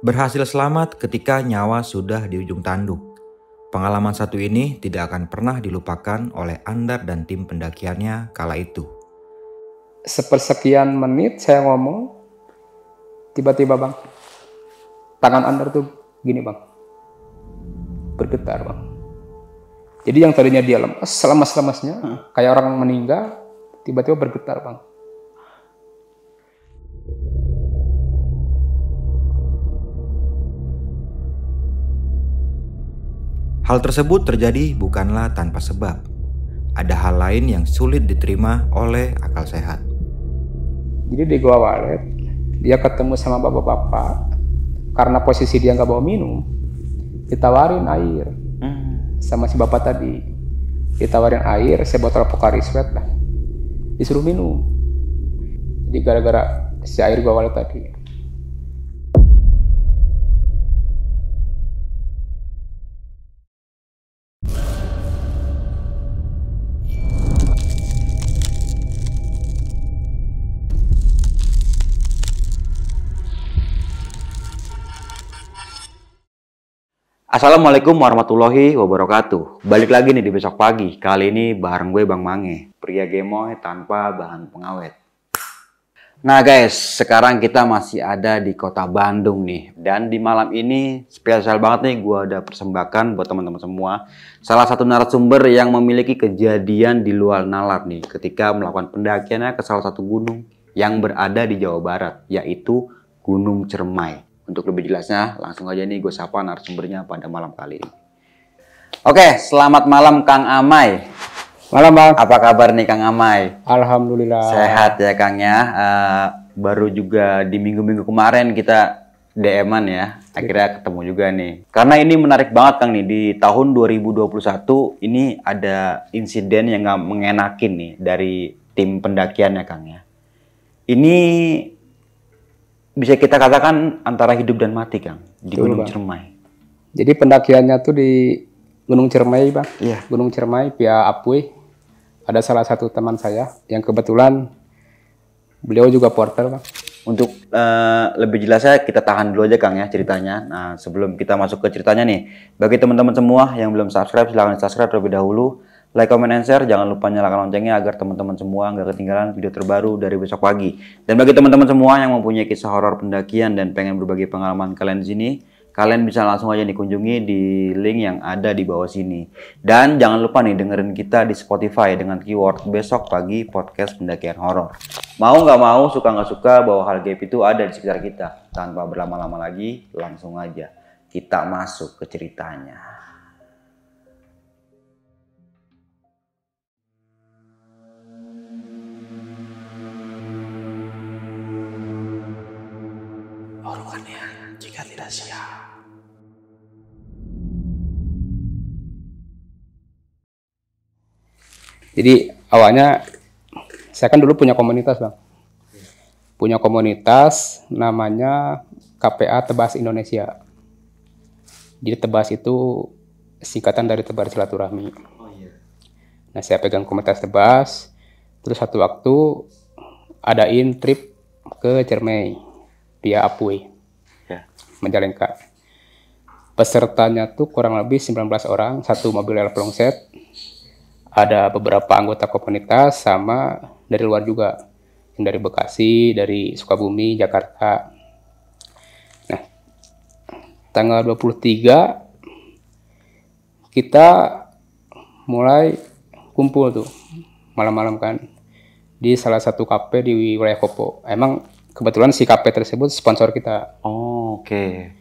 Berhasil selamat ketika nyawa sudah di ujung tanduk. Pengalaman satu ini tidak akan pernah dilupakan oleh Andar dan tim pendakiannya kala itu. Sepersekian menit saya ngomong, tiba-tiba bang, tangan Andar tuh gini bang, bergetar bang. Jadi yang tadinya dia lemas-lemasnya, kayak orang meninggal, tiba-tiba bergetar bang. Hal tersebut terjadi bukanlah tanpa sebab. Ada hal lain yang sulit diterima oleh akal sehat. Jadi di Gua Walet, dia ketemu sama bapak-bapak, karena posisi dia nggak bawa minum, ditawarin air. Sama si bapak tadi, ditawarin air, sebotol Pocari Sweat lah, disuruh minum. Jadi gara-gara si air Gua Walet tadi. Assalamualaikum warahmatullahi wabarakatuh. Balik lagi nih di besok pagi. Kali ini bareng gue Bang Mange, pria gemoy tanpa bahan pengawet. Nah guys, sekarang kita masih ada di kota Bandung nih. Dan di malam ini spesial banget nih, gue ada persembahkan buat teman-teman semua. Salah satu narasumber yang memiliki kejadian di luar nalar nih, ketika melakukan pendakiannya ke salah satu gunung yang berada di Jawa Barat, yaitu Gunung Cermai. Untuk lebih jelasnya, langsung aja nih gue sapa narasumbernya pada malam kali ini. Oke, selamat malam Kang Amai. Malam bang. Apa kabar nih Kang Amai? Alhamdulillah. Sehat ya Kang ya. Baru juga di minggu-minggu kemarin kita DM-an ya. Akhirnya ketemu juga nih. Karena ini menarik banget Kang nih. Di tahun 2021 ini ada insiden yang gak mengenakin nih dari tim pendakiannya Kang ya. Ini bisa kita katakan antara hidup dan mati Kang di Betul, Gunung bang. Cermai. Jadi pendakiannya tuh di Gunung Cermai bang. Iya. Gunung Cermai via Apui. Ada salah satu teman saya yang kebetulan beliau juga porter bang. Untuk lebih jelasnya kita tahan dulu aja Kang ya ceritanya. Nah sebelum kita masuk ke ceritanya nih, bagi teman-teman semua yang belum subscribe silahkan subscribe terlebih dahulu. Like, comment, and share. Jangan lupa nyalakan loncengnya agar teman-teman semua nggak ketinggalan video terbaru dari besok pagi. Dan bagi teman-teman semua yang mempunyai kisah horor pendakian dan pengen berbagi pengalaman kalian di sini, kalian bisa langsung aja dikunjungi di link yang ada di bawah sini. Dan jangan lupa nih dengerin kita di Spotify dengan keyword besok pagi podcast pendakian horor. Mau nggak mau, suka nggak suka, bahwa hal gaib itu ada di sekitar kita. Tanpa berlama-lama lagi, langsung aja kita masuk ke ceritanya. Orongannya jika tidak siap. Jadi awalnya saya kan dulu punya komunitas bang. Punya komunitas namanya KPA Tebas Indonesia. Jadi Tebas itu singkatan dari tebar silaturahmi. Nah saya pegang komunitas Tebas. Terus satu waktu adain trip ke Cermai via Apui, Ya. Majalengka. Pesertanya tuh kurang lebih 19 orang, satu mobil Elflongset. Ada beberapa anggota komunitas sama dari luar juga. Yang dari Bekasi, dari Sukabumi, Jakarta. Nah, tanggal 23 kita mulai kumpul tuh malam-malam kan di salah satu kafe di wilayah Kopo. Emang kebetulan si kafe tersebut sponsor kita. Oh, oke.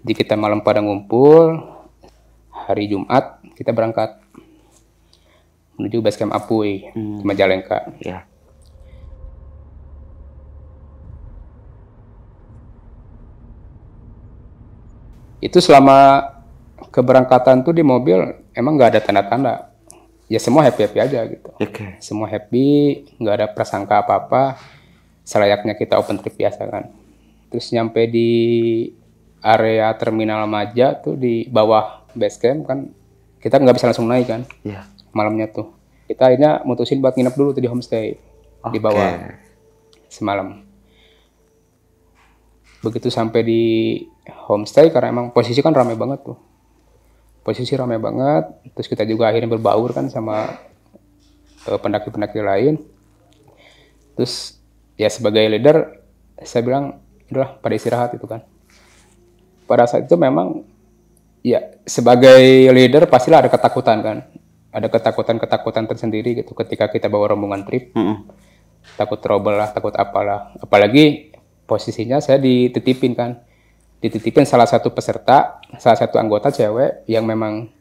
Jadi kita malam pada ngumpul, hari Jumat kita berangkat menuju base camp Apui, ke Majalengka. Ya. Itu selama keberangkatan tuh di mobil emang nggak ada tanda-tanda. Ya semua happy-happy aja gitu. Oke. Semua happy, nggak ada prasangka apa-apa. Selayaknya kita open trip biasa kan. Terus nyampe di area terminal Maja tuh di bawah base camp kan, kita nggak bisa langsung naik kan. Iya. Malamnya tuh kita akhirnya mutusin buat nginep dulu tuh di homestay di bawah semalam. Begitu sampai di homestay karena emang posisi kan ramai banget tuh. Posisi ramai banget, terus kita juga akhirnya berbaur kan sama pendaki-pendaki lain. Terus ya sebagai leader saya bilang udahlah pada istirahat itu kan. Pada saat itu memang ya sebagai leader pastilah ada ketakutan kan. Ada ketakutan tersendiri gitu ketika kita bawa rombongan trip. Takut trouble lah, takut apalah. Apalagi posisinya saya dititipin kan. Dititipin salah satu peserta, salah satu anggota cewek yang memang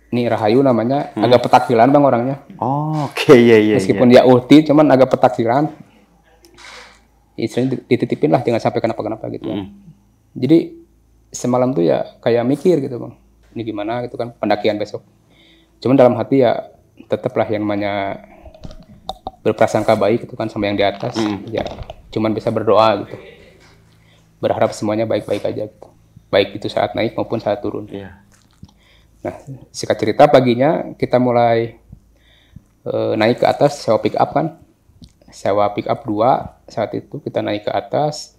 ini Rahayu namanya, agak petakilan Bang orangnya. Oh, oke, iya. Meskipun dia ulti, cuman agak petakilan. Istilahnya dititipin lah, jangan sampai kenapa-kenapa gitu kan. Jadi semalam tuh ya kayak mikir gitu Bang. Ini gimana gitu kan, pendakian besok. Cuman dalam hati ya tetaplah yang namanya berprasangka baik gitu kan sama yang di atas. Ya cuman bisa berdoa gitu. Berharap semuanya baik-baik aja gitu. Baik itu saat naik maupun saat turun. Nah, singkat cerita paginya kita mulai naik ke atas, sewa pick up kan. Sewa pick up 2 saat itu kita naik ke atas.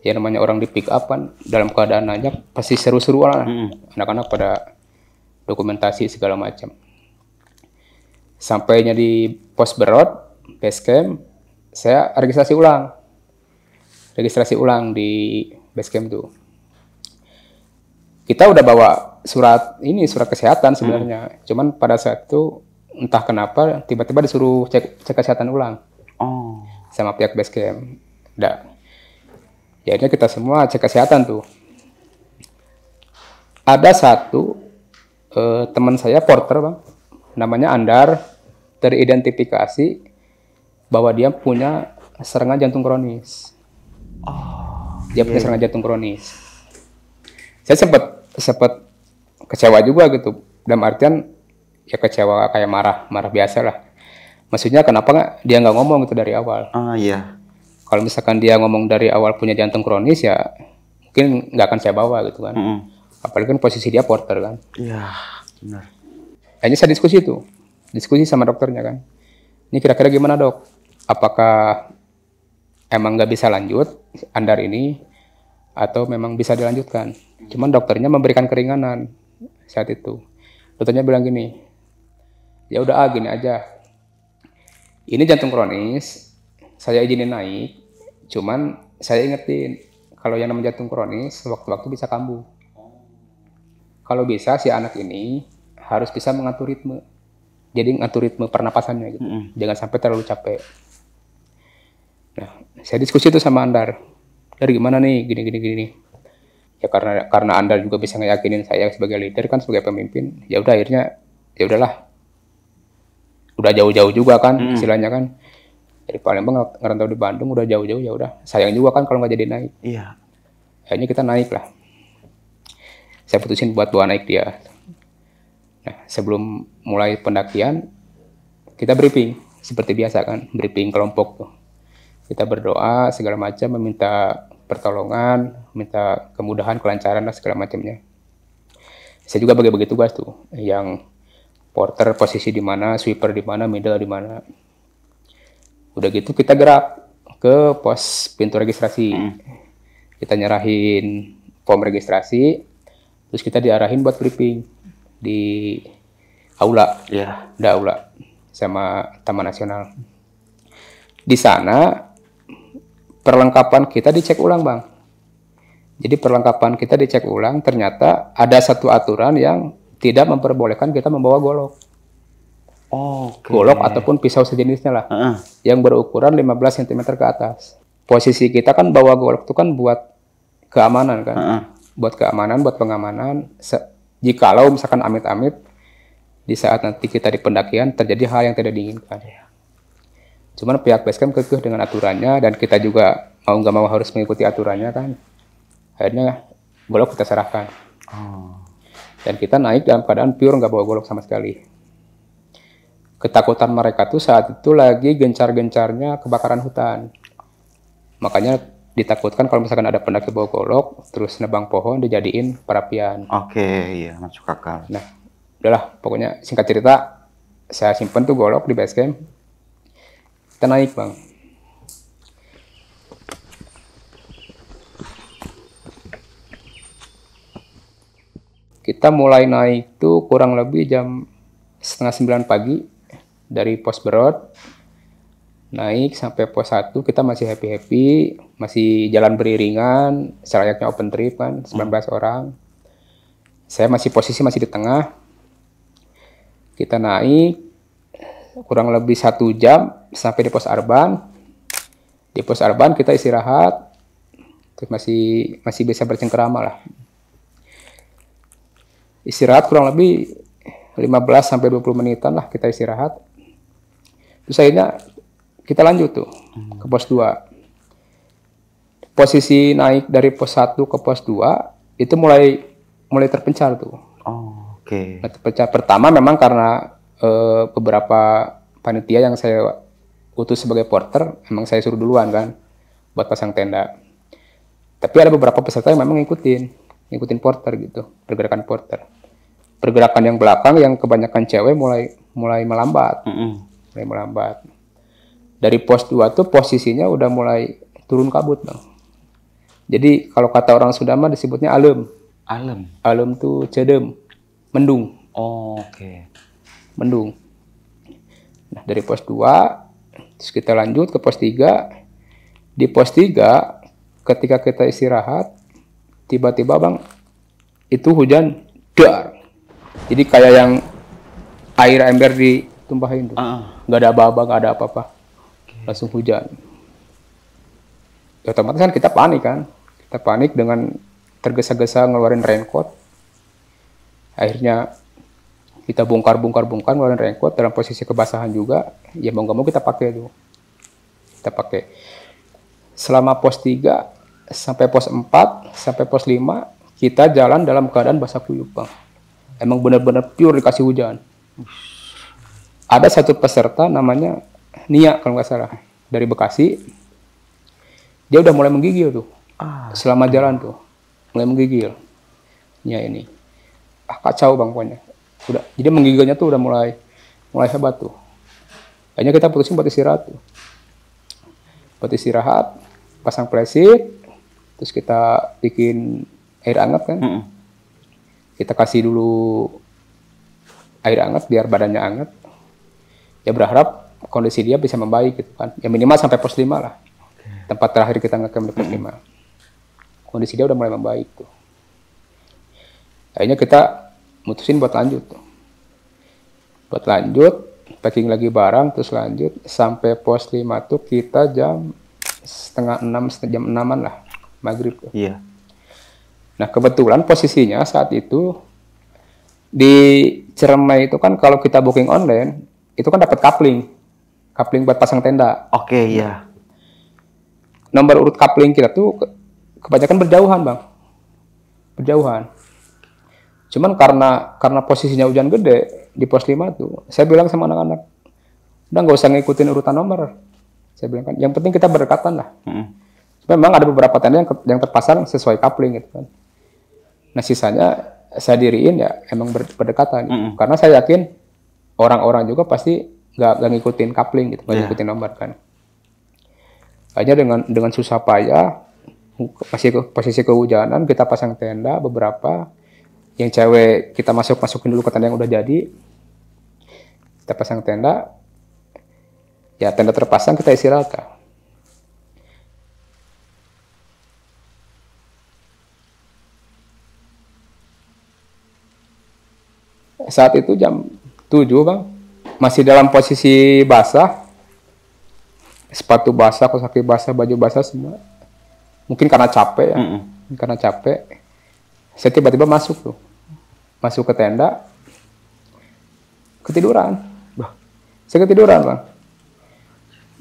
Ya namanya orang di pick up kan dalam keadaan nanjak pasti seru-seru lah. Anak-anak pada dokumentasi segala macam. Sampainya di pos berot, base camp, saya registrasi ulang di base camp tuh. Kita udah bawa surat kesehatan sebenarnya. Cuman pada saat itu entah kenapa tiba-tiba disuruh cek kesehatan ulang. Sama pihak base camp. Ya akhirnya kita semua cek kesehatan tuh. Ada satu teman saya porter Bang, namanya Andar, teridentifikasi bahwa dia punya serangan jantung kronis. Dia punya serangan jantung kronis. Saya sempat kecewa juga gitu. Dalam artian ya kecewa kayak marah biasa lah. Maksudnya kenapa dia nggak ngomong gitu dari awal? Kalau misalkan dia ngomong dari awal punya jantung kronis ya mungkin nggak akan saya bawa gitu kan. Apalagi kan posisi dia porter kan. Iya, benar. Akhirnya saya diskusi sama dokternya kan. Ini kira-kira gimana dok? Apakah emang nggak bisa lanjut Andar ini atau memang bisa dilanjutkan? Cuman dokternya memberikan keringanan saat itu. Dokternya bilang gini, ya udah gini aja. Ini jantung kronis, saya izinin naik. Cuman saya ingetin kalau yang namanya jantung kronis waktu-waktu bisa kambuh. Kalau bisa si anak ini harus bisa mengatur ritme. Jadi ngatur ritme pernapasannya gitu. Jangan sampai terlalu capek. Nah, saya diskusi itu sama Andar. Dari gimana nih gini. Ya karena Andar juga bisa ngeyakinin saya sebagai leader kan, sebagai pemimpin. Ya udah akhirnya ya udahlah. Udah jauh-jauh juga kan istilahnya kan. Dari Palembang ngerantau di Bandung udah jauh-jauh ya udah. Sayang juga kan kalau nggak jadi naik. Iya. Akhirnya kita naik lah. Saya putusin buat bawa naik dia. Nah, sebelum mulai pendakian, kita briefing. Seperti biasa kan, briefing kelompok tuh. Kita berdoa, segala macam, meminta pertolongan, minta kemudahan, kelancaran, dan segala macamnya. Saya juga bagi-bagi tugas tuh. Yang porter posisi di mana, sweeper di mana, middle di mana. Udah gitu kita gerak ke pos pintu registrasi. Kita nyerahin form registrasi, terus kita diarahin buat briefing di aula, ada aula sama Taman Nasional. Di sana perlengkapan kita dicek ulang Bang. Jadi perlengkapan kita dicek ulang, ternyata ada satu aturan yang tidak memperbolehkan kita membawa golok. Golok ataupun pisau sejenisnya lah, yang berukuran 15 cm ke atas. Posisi kita kan bawa golok itu kan buat keamanan kan. Buat keamanan, buat pengamanan. Jikalau misalkan amit-amit di saat nanti kita di pendakian terjadi hal yang tidak diinginkan. Cuman pihak basecamp kekeh dengan aturannya dan kita juga mau nggak mau harus mengikuti aturannya kan. Akhirnya golok kita serahkan. Dan kita naik dalam keadaan pure nggak bawa golok sama sekali. Ketakutan mereka tuh saat itu lagi gencar-gencarnya kebakaran hutan. Makanya ditakutkan kalau misalkan ada pendaki bawa golok, terus nebang pohon dijadiin perapian. Iya, masuk akal. Nah, udahlah, pokoknya singkat cerita, saya simpen tuh golok di base camp. Kita naik, Bang. Kita mulai naik tuh kurang lebih jam setengah 9 pagi dari pos Berot. Naik sampai pos 1 kita masih happy-happy, masih jalan beriringan, selayaknya open trip kan, 19 orang. Saya posisi masih di tengah. Kita naik kurang lebih 1 jam sampai di pos Arban. Di pos Arban kita istirahat, terus masih bisa bercengkerama lah. Istirahat kurang lebih 15 sampai 20 menitan lah kita istirahat. Terus akhirnya kita lanjut tuh ke pos 2. Posisi naik dari pos 1 ke pos 2 itu mulai terpencar tuh. Oh, oke. Terpencar pertama memang karena beberapa panitia yang saya utus sebagai porter, emang saya suruh duluan kan buat pasang tenda. Tapi ada beberapa peserta yang memang ngikutin porter gitu, pergerakan porter. Pergerakan yang belakang yang kebanyakan cewek mulai melambat. Mulai melambat. Dari pos 2 tuh posisinya udah mulai turun kabut, Bang. Jadi kalau kata orang Sunda mah disebutnya alem. Alem. Alem tuh cedem, mendung. Oh, oke. Mendung. Nah, dari pos 2 terus kita lanjut ke pos 3. Di pos 3 ketika kita istirahat tiba-tiba, Bang, itu hujan dar. Jadi kayak yang air ember ditumpahin tuh. Nggak ada aba-aba, nggak ada apa-apa. Langsung hujan. Ya, otomatis kan kita panik kan. Kita panik dengan tergesa-gesa ngeluarin raincoat. Akhirnya kita bongkar ngeluarin raincoat dalam posisi kebasahan juga. Ya mau nggak mau kita pakai tuh. Kita pakai. Selama pos 3 sampai pos 4 sampai pos 5 kita jalan dalam keadaan basah kuyup, Bang. Emang benar-benar pure dikasih hujan. Ada satu peserta namanya Nia kalau nggak salah, dari Bekasi. Dia udah mulai menggigil tuh. Selama jalan tuh mulai menggigil. Nia ini kacau, Bang, pokoknya. Udah, jadi menggigilnya tuh udah mulai hebat tuh. Akhirnya kita putusin buat istirahat tuh. Buat istirahat, pasang plastik, terus kita bikin air hangat kan. Kita kasih dulu air hangat biar badannya hangat. Ya berharap kondisi dia bisa membaik gitu kan. Ya minimal sampai pos 5 lah. Tempat terakhir kita ngecamp di pos 5. Kondisi dia udah mulai membaik tuh. Akhirnya kita mutusin buat lanjut tuh. Buat lanjut, packing lagi barang, terus lanjut sampai pos 5 tuh kita jam 6:30 lah, maghrib tuh. Iya. Nah kebetulan posisinya saat itu di Ciremai itu kan kalau kita booking online itu kan dapat coupling buat pasang tenda. Oke, iya. Nomor urut coupling kita tuh kebanyakan berjauhan, Bang. Berjauhan. Cuman karena posisinya hujan gede di pos 5 tuh, saya bilang sama anak-anak, udah nggak usah ngikutin urutan nomor. Saya bilang kan, yang penting kita berdekatan lah. Memang ada beberapa tenda yang terpasang sesuai coupling gitu kan. Nah sisanya saya diriin ya emang berdekatan. Karena saya yakin orang-orang juga pasti nggak ngikutin coupling gitu, nggak ngikutin nomor kan. Hanya dengan susah payah, posisi kehujanan, kita pasang tenda beberapa. Yang cewek kita masukin dulu ke tenda yang udah jadi. Kita pasang tenda. Ya tenda terpasang, kita istirahat kan. Saat itu jam 7, Bang. Masih dalam posisi basah. Sepatu basah, kaos kaki basah, baju basah semua. Mungkin karena capek ya. Karena capek. Saya tiba-tiba masuk tuh. Masuk ke tenda. Ketiduran. Saya ketiduran, Bang.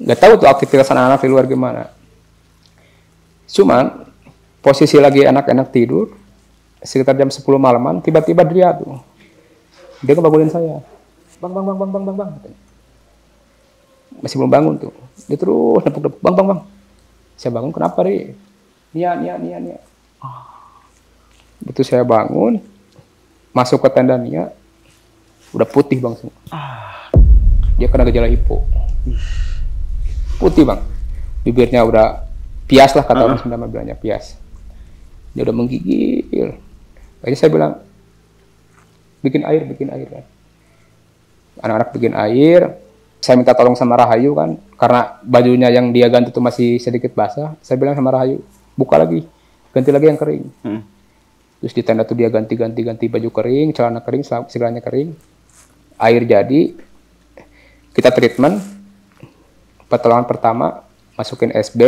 Nggak tahu tuh aktivitas anak-anak di luar gimana. Cuman posisi lagi enak-enak tidur. Sekitar jam 10 malaman. Tiba-tiba dia tuh. Dia ngebangunin saya. Bang. Masih belum bangun tuh. Dia terus nepuk-nepuk. Bang. Saya bangun, kenapa, Ri? Nia. Betul saya bangun. Masuk ke tenda Nia. Udah putih, Bang. Dia kena gejala hipo. Putih, Bang. Bibirnya udah pias lah, kata orang Sunda bilangnya pias. Dia udah menggigil. Akhirnya saya bilang, bikin air kan. Anak-anak bikin air, saya minta tolong sama Rahayu kan, karena bajunya yang dia ganti itu masih sedikit basah. Saya bilang sama Rahayu, buka lagi, ganti lagi yang kering. Terus di tenda tuh dia ganti baju kering, celana kering, segalanya kering. Air jadi, kita treatment. Pertolongan pertama, masukin SB,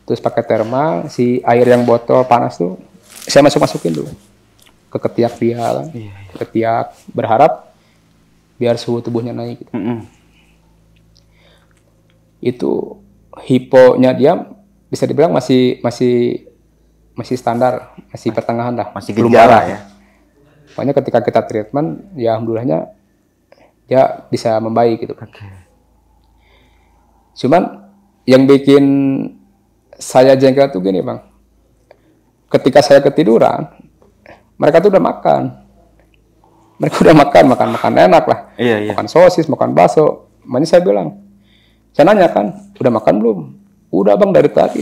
terus pakai termal, si air yang botol panas tuh, saya masukin dulu ke ketiak dia kan, ketiak, berharap biar suhu tubuhnya naik. Gitu. Itu hiponya dia bisa dibilang masih standar, masih pertengahan lah, masih gejala ya. Pokoknya ketika kita treatment, ya alhamdulillahnya dia bisa membaik gitu. Cuman yang bikin saya jengkel tuh gini bang, ketika saya ketiduran, mereka tuh udah makan. Mereka udah makan enak lah. Iya. Makan sosis, makan bakso. Makanya saya bilang, saya nanya kan, udah makan belum? Udah bang dari tadi.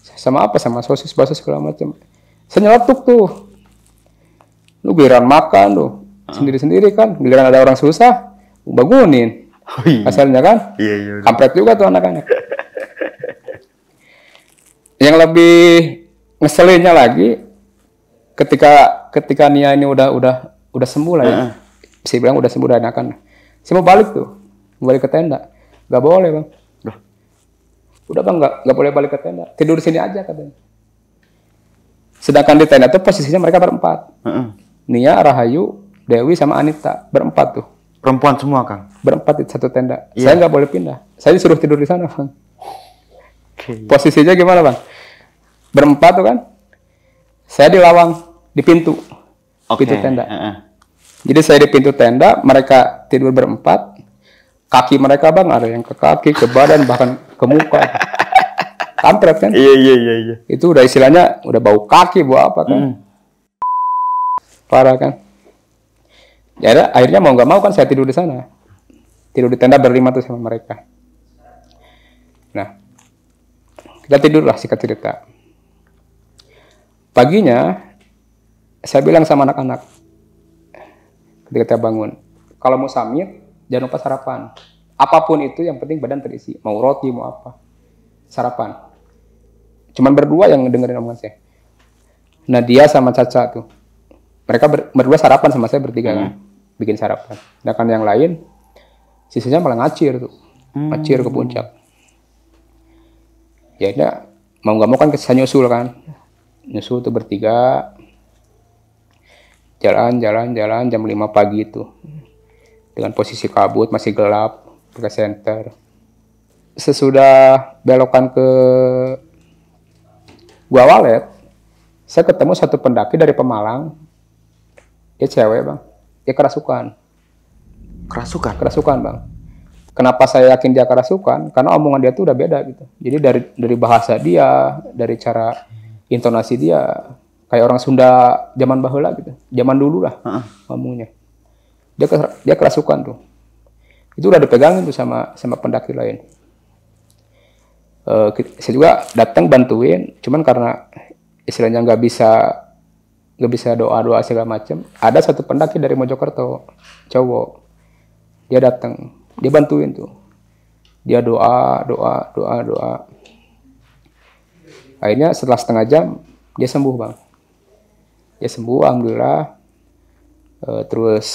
Sama apa? Sama sosis, bakso segala macam. Saya nyeletuk tuh. Lu giliran makan lu, sendiri-sendiri kan. Giliran ada orang susah, bangunin. Asalnya kan. Iya. Kampret juga tuh anak-anak. Yang lebih ngeselinnya lagi, ketika Nia ini udah sembuh lah ya. Saya bilang udah sembuh, udah enakan. Saya mau balik ke tenda. Gak boleh bang. Udah bang, gak boleh balik ke tenda. Tidur sini aja katanya. Sedangkan di tenda tuh posisinya mereka berempat. Nia, Rahayu, Dewi sama Anita berempat tuh. Perempuan semua Kang. Berempat di satu tenda. Saya nggak boleh pindah. Saya disuruh tidur di sana bang. Posisinya gimana bang? Berempat tuh kan, saya di lawang, di pintu tenda. Jadi saya di pintu tenda, mereka tidur berempat, kaki mereka bang ada yang ke kaki, ke badan, bahkan ke muka. Kampret kan? Iya. Itu udah istilahnya, udah bau kaki, bau apa kan? Parah kan? Ya akhirnya mau nggak mau kan saya tidur di sana, tidur di tenda berlima tuh sama mereka. Nah, kita tidurlah singkat cerita. Paginya, saya bilang sama anak-anak, ketika kita bangun, kalau mau samit, jangan lupa sarapan. Apapun itu, yang penting badan terisi. Mau roti, mau apa. Sarapan. Cuman berdua yang dengerin omongan saya. Nadia sama Caca tuh. Mereka berdua sarapan sama saya bertiga kan. Bikin sarapan. Sedangkan yang lain, sisanya malah ngacir tuh. Ngacir ke puncak. Ya mau nggak mau kan saya nyusul kan. Nyusul tuh bertiga, jalan jam 5 pagi itu dengan posisi kabut, masih gelap, pakai senter. Sesudah belokan ke Gua Walet, saya ketemu satu pendaki dari Pemalang. Dia cewek bang, dia kerasukan bang. Kenapa saya yakin dia kerasukan? Karena omongan dia tuh udah beda gitu. Jadi dari bahasa dia, dari cara intonasi dia kayak orang Sunda zaman baheula gitu, zaman dulu lah ngomongnya. Dia kerasukan tuh. Itu udah dipegangin tuh sama pendaki lain. Saya juga datang bantuin, cuman karena istilahnya nggak bisa doa segala macam. Ada satu pendaki dari Mojokerto, cowok, dia datang, dia bantuin tuh. Dia doa. Akhirnya setelah setengah jam dia sembuh bang. Dia sembuh alhamdulillah. Terus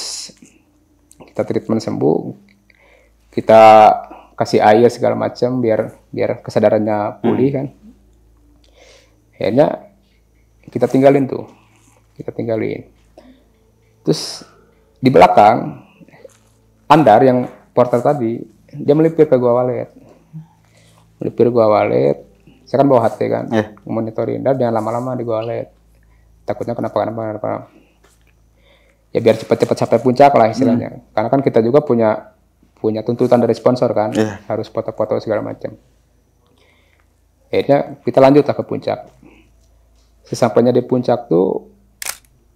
kita treatment sembuh, kita kasih air segala macam biar kesadarannya pulih kan. Akhirnya kita tinggalin. Terus di belakang Andar yang porter tadi, dia melipir ke Gua Walet. Saya kan bawa HT kan, monitorin, dan jangan lama-lama di Gua Walet. Takutnya kenapa. Ya biar cepat-cepat sampai puncak lah istilahnya. Karena kan kita juga punya tuntutan dari sponsor kan, harus foto-foto segala macam. Akhirnya kita lanjutlah ke puncak. Sesampainya di puncak tuh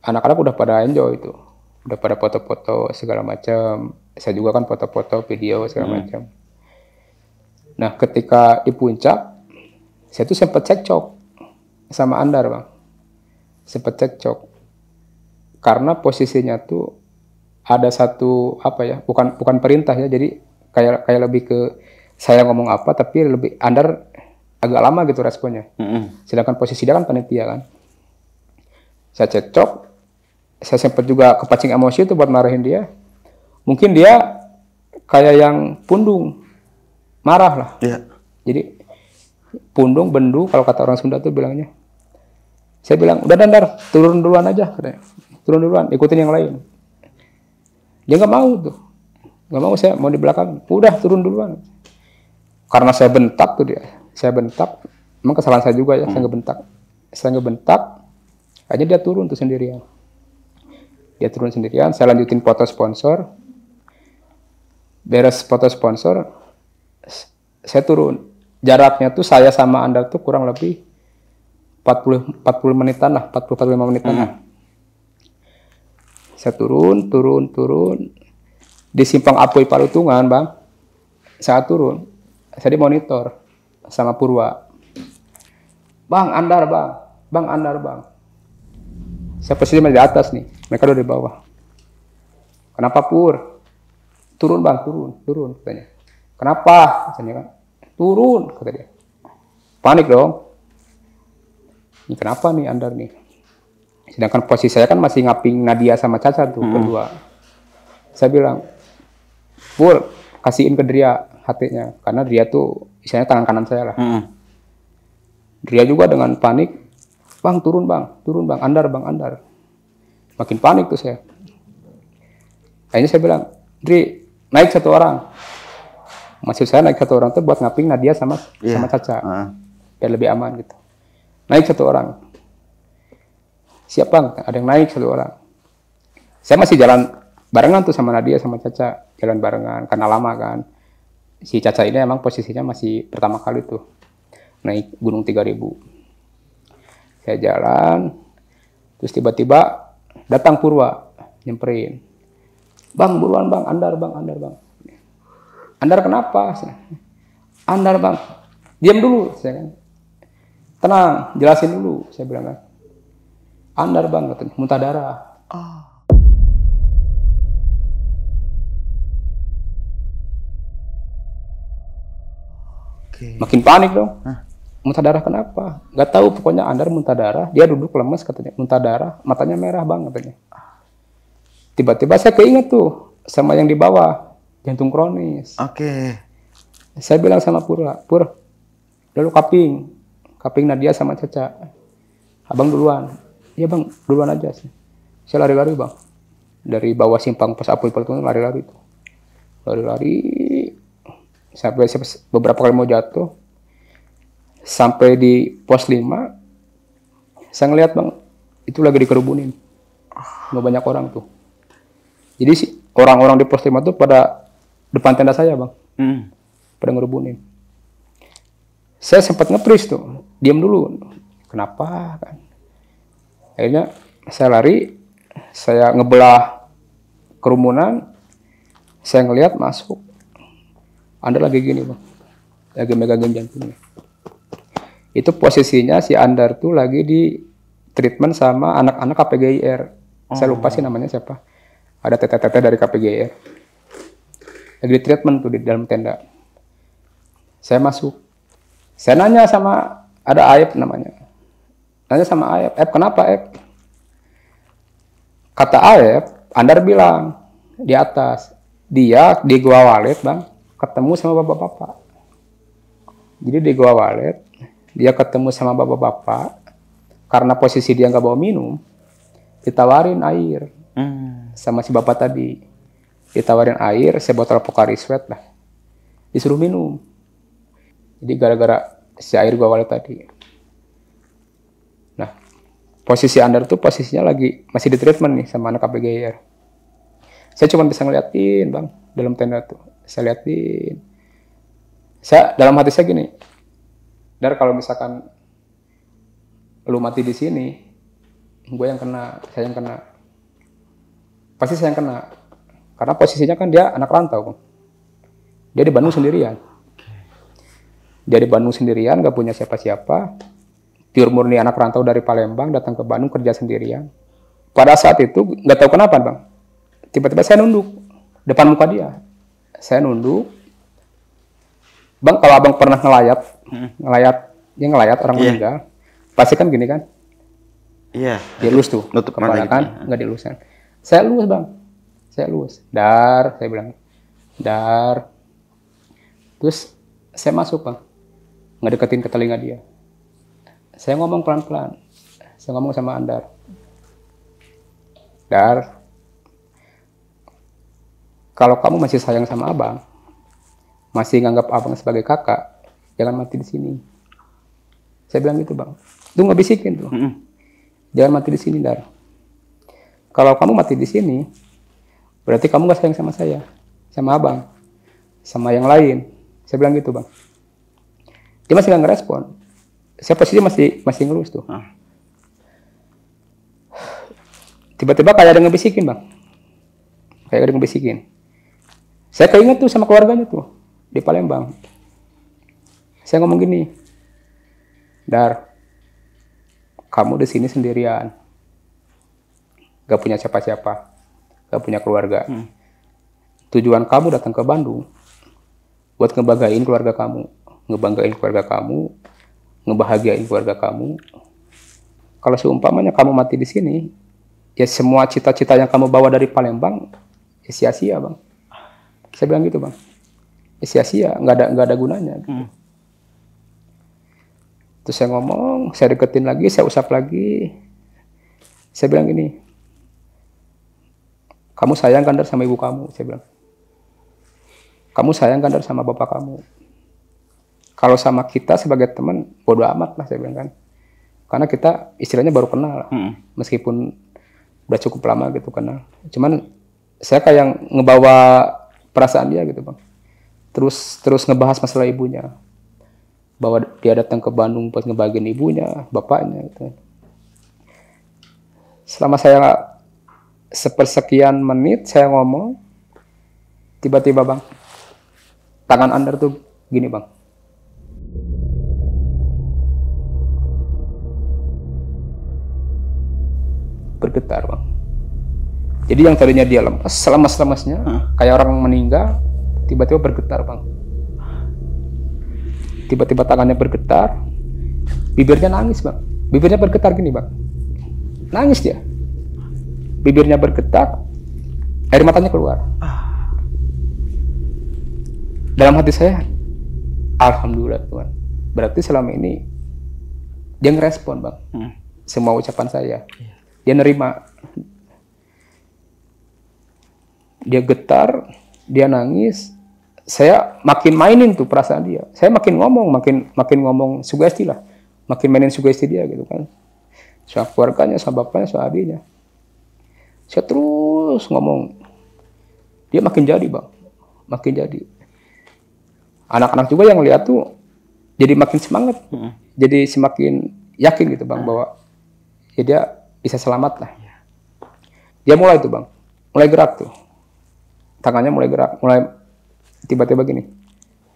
anak-anak udah pada enjoy itu, udah pada foto-foto segala macam. Saya juga kan foto-foto, video segala macam. Nah ketika di puncak, saya tuh sempat cekcok sama Andar bang, karena posisinya tuh ada satu apa ya, bukan perintah ya, jadi kayak lebih ke saya ngomong apa tapi lebih Andar agak lama gitu responnya. Sedangkan posisi dia kan panitia kan. Saya cekcok, saya sempat juga kepancing emosi itu buat marahin dia. Mungkin dia kayak yang pundung, marah lah. Iya. Jadi pundung, bendu kalau kata orang Sunda tuh bilangnya. Saya bilang, udah Dandar, turun duluan aja katanya. Turun duluan, ikutin yang lain. Dia nggak mau tuh. Nggak mau, saya mau di belakang. Udah turun duluan. Karena saya bentak tuh dia. Saya bentak. Emang kesalahan saya juga ya, saya ngebentak. Saya ngebentak. Akhirnya dia turun tuh sendirian. Dia turun sendirian, saya lanjutin foto sponsor. Beres foto sponsor, saya turun. Jaraknya tuh saya sama Andar tuh kurang lebih 40 menitan lah, 45 menitan lah. Saya turun. Di simpang Apoy Palutungan, Bang. Saya turun. Saya dimonitor sama Purwa. Bang, Andar, Bang. Bang, Andar, Bang. Saya posisi di atas nih. Mereka udah di bawah. Kenapa, Pur? Turun, Bang, turun, katanya. Kenapa? Katanya kan. Turun, kata dia. Panik dong. Ini kenapa nih Andar nih? Sedangkan posisi saya kan masih ngaping Nadia sama Caca tuh berdua. Saya bilang, Pur, kasihin ke Dria hatinya. Karena Dria tuh istilahnya tangan kanan saya lah. Dria juga dengan panik, Bang, turun Bang, Andar, Bang, Andar. Makin panik tuh saya. Akhirnya saya bilang, Dri, naik satu orang. Maksud saya naik satu orang tuh buat ngaping Nadia sama Caca. Biar lebih aman gitu. Naik satu orang. Siap Bang, ada yang naik satu orang. Saya masih jalan barengan tuh sama Nadia sama Caca. Jalan barengan, karena lama kan. Si Caca ini emang posisinya masih pertama kali tuh. Naik Gunung 3000. Saya jalan. Terus tiba-tiba datang Purwa. Nyemperin. Bang, buruan Bang, Andar Bang. Andar kenapa? Andar Bang, diam dulu. Saya kan. Tenang, jelasin dulu. Saya bilang kan. Andar Bang, katanya, muntah darah. Makin panik dong. Muntah darah kenapa? Gak tahu, pokoknya Andar muntah darah. Dia duduk lemes katanya, muntah darah, matanya merah Bang katanya. Tiba-tiba saya keinget tuh sama yang di bawah. Jantung kronis. Saya bilang sama Pur, lalu kaping Nadia sama Caca. Abang duluan. Iya Bang, duluan aja sih. Saya lari-lari Bang. Dari bawah simpang pos Apoy Palutungan lari-lari tuh. Lari-lari. Sampai beberapa kali mau jatuh. Sampai di pos 5. Saya ngeliat Bang, itu lagi dikerubunin. Nggak banyak orang tuh. Jadi orang-orang di pos 5 tuh pada depan tenda saya Bang, pada ngerubunin. Saya sempat nge-freeze tuh, diam dulu. Kenapa kan? Akhirnya saya lari, saya ngebelah kerumunan, saya ngelihat masuk. Andar lagi gini Bang, lagi megangin jantungnya. Itu posisinya si Andar tuh lagi di treatment sama anak-anak KPGIR. Saya lupa sih namanya siapa. Ada tete-tete dari KPGIR. Lagi di treatment tuh di dalam tenda. Saya masuk. Saya nanya sama, ada Aep namanya. Nanya sama Aep, kenapa Aep? Kata Aep, Andar bilang, di atas. Dia di Gua Walet Bang, ketemu sama bapak-bapak. Jadi di Gua Walet, dia ketemu sama bapak-bapak. Karena posisi dia nggak bawa minum, ditawarin air. Sama si bapak tadi. Ditawarin air, saya botol Pocari Sweat lah. Disuruh minum. Jadi gara-gara si air Gua Walet tadi. Nah, posisi Andar tuh posisinya lagi masih di treatment nih sama anak KPGIR. Saya cuma bisa ngeliatin Bang, dalam tenda tuh. Saya liatin. Saya dalam hati saya gini. Dar, kalau misalkan lu mati di sini, gue yang kena, saya yang kena. Pasti saya yang kena. Karena posisinya kan dia anak rantau, Bang. Dia di Bandung sendirian. Dia di Bandung sendirian, gak punya siapa-siapa. Pure murni anak rantau dari Palembang, datang ke Bandung kerja sendirian. pada saat itu nggak tahu kenapa bang, tiba-tiba saya nunduk depan muka dia. Saya nunduk. Bang, kalau abang pernah ngelayat orang meninggal, pasti kan gini kan? Iya. Dia lus tuh, Nutup kepala mata kan, gitu. nggak dilusan. Saya lus bang, saya lus. Dar, saya bilang, dar. Terus saya masuk bang, nggak deketin ke telinga dia. Saya ngomong pelan-pelan, saya ngomong sama Andar. Dar, kalau kamu masih sayang sama abang, masih nganggap abang sebagai kakak, jangan mati di sini. Saya bilang gitu bang. Itu nggak bisikin tuh. Jangan mati di sini, Dar. Kalau kamu mati di sini, berarti kamu nggak sayang sama saya, sama abang, sama yang lain. Saya bilang gitu bang. Dia masih nggak ngerespon. Saya posisi masih ngelus tuh. Tiba-tiba kayak ada ngebisikin bang. Kayak ada ngebisikin. Saya keinget tuh sama keluarganya tuh di Palembang. Saya ngomong gini, Dar, kamu di sini sendirian, gak punya siapa-siapa, gak punya keluarga. Tujuan kamu datang ke Bandung buat ngebanggain keluarga kamu, ngebahagiain keluarga kamu. Kalau seumpamanya kamu mati di sini, ya semua cita-cita yang kamu bawa dari Palembang, ya sia-sia bang. Saya bilang gitu bang, ya sia-sia, nggak ada gunanya. Gitu. Terus saya ngomong, saya deketin lagi, saya usap lagi. Saya bilang gini, kamu sayang kan Dar sama ibu kamu? Saya bilang, kamu sayang kan Dar sama bapak kamu? Kalau sama kita sebagai teman, bodo amat lah saya bilang kan. Karena kita istilahnya baru kenal, meskipun udah cukup lama gitu kenal. Cuman saya kayak ngebawa perasaan dia gitu bang. Terus ngebahas masalah ibunya. Bahwa dia datang ke Bandung buat ngebagiin ibunya, bapaknya gitu. Selama saya sepersekian menit saya ngomong, tiba-tiba bang, tangan Andar tuh gini bang. Bergetar bang. Jadi yang tadinya dia lemas, selemas-lemasnya, kayak orang meninggal, tiba-tiba bergetar bang. Tiba-tiba tangannya bergetar, bibirnya nangis bang. Bibirnya bergetar gini bang. Nangis dia. Bibirnya bergetar, air matanya keluar. Dalam hati saya, alhamdulillah Tuhan. Berarti selama ini dia ngerespon bang. Semua ucapan saya. Dia nerima. Dia getar, dia nangis. Saya makin mainin tuh perasaan dia. Saya makin ngomong sugesti lah. Makin mainin sugesti dia gitu kan. Soal keluarganya, soal bapaknya, soal adiknya. Saya terus ngomong. Dia makin jadi bang. Makin jadi. Anak-anak juga yang lihat tuh jadi makin semangat. Jadi semakin yakin gitu bang. Bahwa ya dia bisa selamat lah. Dia mulai tuh bang. Mulai gerak tuh. Tangannya mulai gerak. Mulai tiba-tiba gini,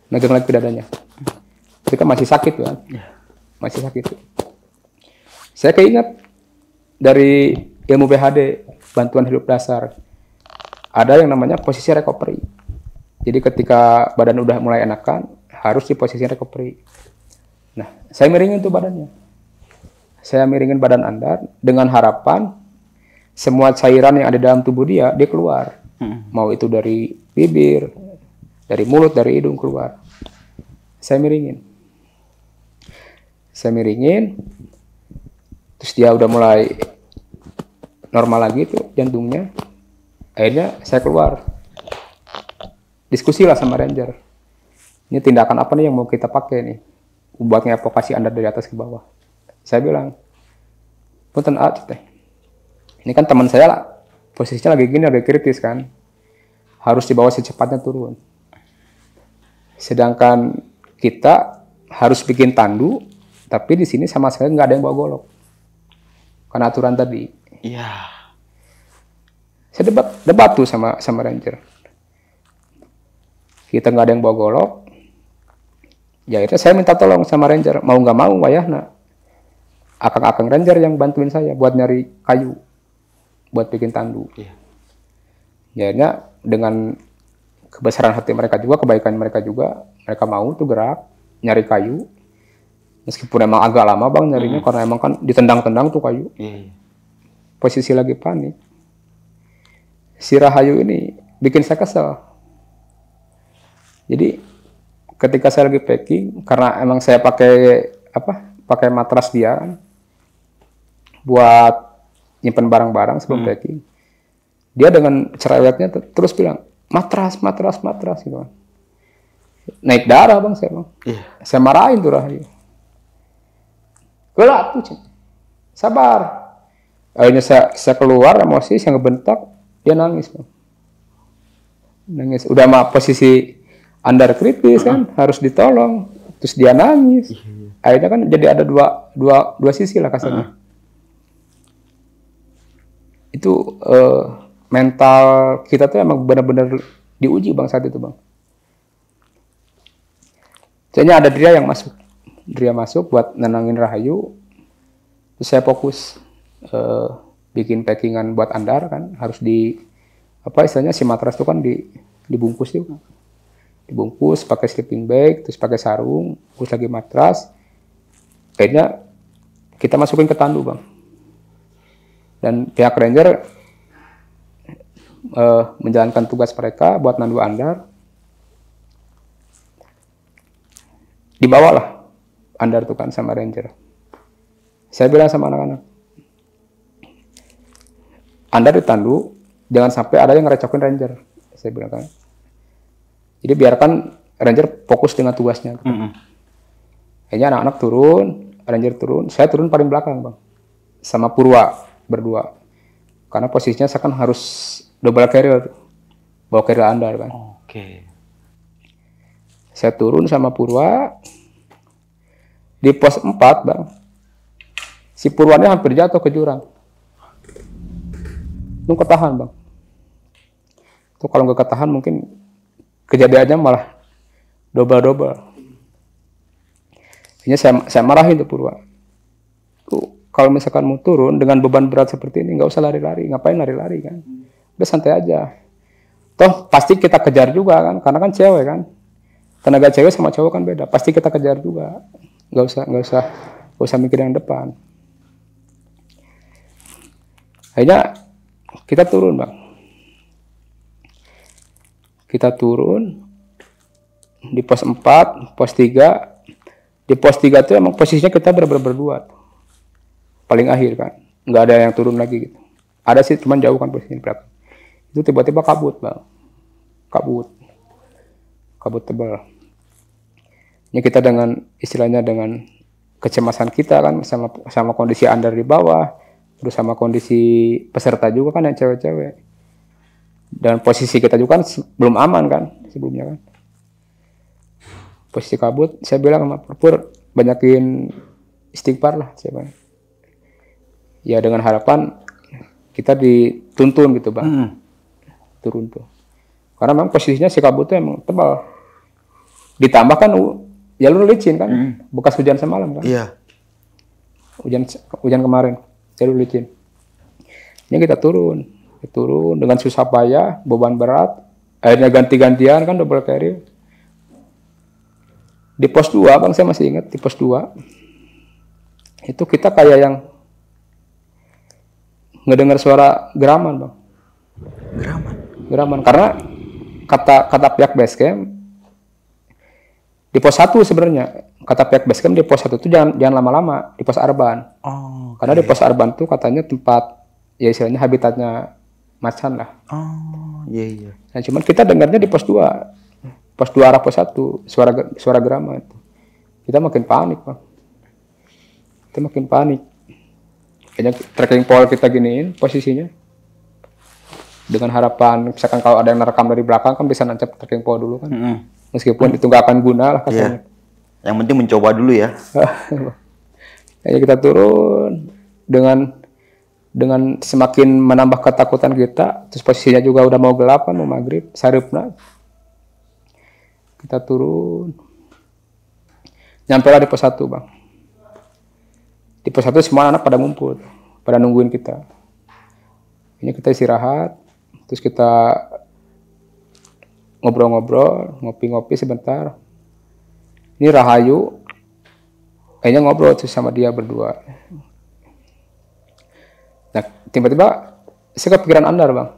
megang lagi ke dadanya. Tapi kan masih sakit kan? Masih sakit. Saya keinget dari ilmu BHD, bantuan hidup dasar, ada yang namanya posisi recovery. Jadi ketika badan udah mulai enakan, harus di posisi recovery. Nah, saya miringin tuh badannya. Saya miringin badan Andar dengan harapan semua cairan yang ada dalam tubuh dia keluar. Mau itu dari bibir, dari mulut, dari hidung keluar. Saya miringin. Terus dia udah mulai normal lagi tuh jantungnya. Akhirnya saya keluar. Diskusi lah sama ranger. Ini tindakan apa nih yang mau kita pakai nih? Buat ngeevokasi Anda dari atas ke bawah. Saya bilang, punten teh. Ini kan teman saya lah. Posisinya lagi gini, lagi kritis kan. Harus dibawa secepatnya turun. Sedangkan kita harus bikin tandu, tapi di sini sama sekali nggak ada yang bawa golok. Karena aturan tadi. Iya. Saya debat tuh sama ranger. Kita nggak ada yang bawa golok. Ya akhirnya saya minta tolong sama ranger. Mau nggak mau, wayahna. Akang-akang ranger yang bantuin saya buat nyari kayu. buat bikin tandu. Iya. Jadinya dengan kebesaran hati mereka juga, kebaikan mereka juga, mereka mau tuh gerak nyari kayu. Meskipun emang agak lama bang nyarinya karena emang kan ditendang-tendang tuh kayu. Iya. Posisi lagi panik. Si Rahayu ini bikin saya kesel. Jadi ketika saya lagi packing, karena emang saya pakai matras dia kan, buat nyimpen barang-barang sebelum packing. Dia dengan cerewetnya terus bilang matras gitu kan. Naik darah bang saya bang. Iya. Saya marahin tuh Rahayu. Gelap tuh, sabar. Akhirnya saya keluar emosi, saya ngebentak, dia nangis bang. Nangis, udah mah posisi andar kritis kan, harus ditolong. Terus dia nangis. Akhirnya kan jadi ada dua sisi lah kasarnya. Itu mental kita tuh emang benar-benar diuji bang saat itu bang. Soalnya ada dia yang masuk. Dia masuk buat nenangin Rahayu. Terus saya fokus bikin packingan buat andar kan, harus istilahnya si matras itu kan dibungkus juga. Dibungkus pakai sleeping bag, terus pakai sarung, terus lagi matras. Akhirnya kita masukin ke tandu bang. Dan pihak ranger menjalankan tugas mereka buat nandu andar. Dibawalah andar tuh kan sama ranger. Saya bilang sama anak-anak, andar ditandu, jangan sampai ada yang ngerecokin ranger. Saya bilang kan. Jadi biarkan ranger fokus dengan tugasnya. Akhirnya anak-anak turun, ranger turun, saya turun paling belakang bang, sama Purwa berdua. Karena posisinya saya kan harus double carrier, bawa carrier andar kan. Oke. Saya turun sama Purwa di pos 4 bang. Si Purwanya hampir jatuh ke jurang. Itu ketahan bang. Itu kalau nggak ketahan mungkin kejadiannya malah double. Ini saya marahin tuh Purwa. Tuh, kalau misalkan mau turun dengan beban berat seperti ini, nggak usah lari-lari. Ngapain lari-lari kan? Udah santai aja. Toh pasti kita kejar juga kan, karena kan cewek kan. Tenaga cewek sama cowok kan beda. Pasti kita kejar juga. Nggak usah mikir yang depan. Akhirnya kita turun bang. Kita turun di pos 4, pos 3. Di pos 3 itu emang posisinya kita berdua. Paling akhir kan. Nggak ada yang turun lagi gitu. Ada sih cuman jauh kan posisinya belakang. Itu tiba-tiba kabut bang. Kabut tebal. Ini kita dengan istilahnya dengan kecemasan kita kan sama kondisi andar di bawah. Terus sama kondisi peserta juga kan yang cewek-cewek. Dan posisi kita juga kan belum aman kan sebelumnya kan. Posisi kabut, saya bilang sama Purpur, banyakin istighfar lah saya bilang. Ya dengan harapan kita dituntun gitu bang. Turun tuh. Karena memang posisinya si kabut tuh emang tebal. Ditambah kan jalur licin kan, bekas hujan semalam kan. Iya. Hujan kemarin. Jalur licin. Ini kita turun dengan susah payah, beban berat, akhirnya ganti-gantian kan double carrier. Di pos 2 bang, saya masih ingat di pos 2 itu kita kayak yang ngedengar suara geraman bang. Geraman karena kata pihak base camp di pos 1 sebenarnya. Kata pihak base camp di pos 1 itu jangan lama-lama di pos Arban. Oh, karena di pos Arban tuh katanya tempat ya istilahnya habitatnya macan lah. Oh, iya. Nah, cuman kita dengarnya di pos 2. Pos 2 arah pos 1 suara gerama itu. Kita makin panik, Bang. Kayaknya tracking pole kita giniin posisinya. Dengan harapan misalkan kalau ada yang nerekam dari belakang kan bisa nancap tracking pole dulu kan. Meskipun itu nggak akan guna lah kasarnya. Yang penting mencoba dulu ya. Kayaknya kita turun dengan semakin menambah ketakutan kita, terus posisinya juga udah mau gelap kan, mau maghrib, saripna. Kita turun. Nyampe lah di pos 1, Bang. Di pos 1 semua anak pada ngumpul, pada nungguin kita. Ini kita istirahat, terus kita ngobrol-ngobrol, ngopi-ngopi sebentar. Ini Rahayu, kayaknya ngobrol tuh sama dia berdua. Nah, tiba-tiba saya kepikiran Andar, Bang.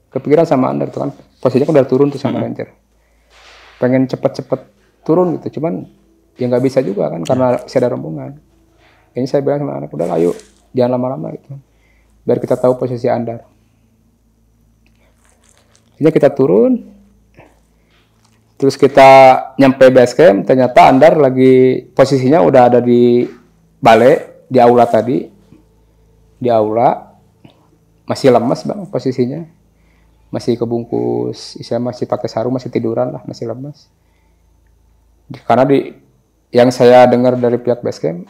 Kepikiran sama Andar tuh kan, posisinya udah turun tuh sama Ranger. Pengen cepet-cepet turun gitu, cuman ya nggak bisa juga kan, karena masih ada rombongan. Kayaknya saya bilang sama anak, udah ayo, jangan lama-lama gitu. Biar kita tahu posisi Andar. Jadi kita turun, terus kita nyampe base camp, ternyata Andar lagi posisinya udah ada di balai, di aula tadi. Di aula, masih lemas Bang posisinya. Masih kebungkus, istilahnya masih pakai sarung, masih tiduran lah, masih lemas. Karena yang saya dengar dari pihak base camp,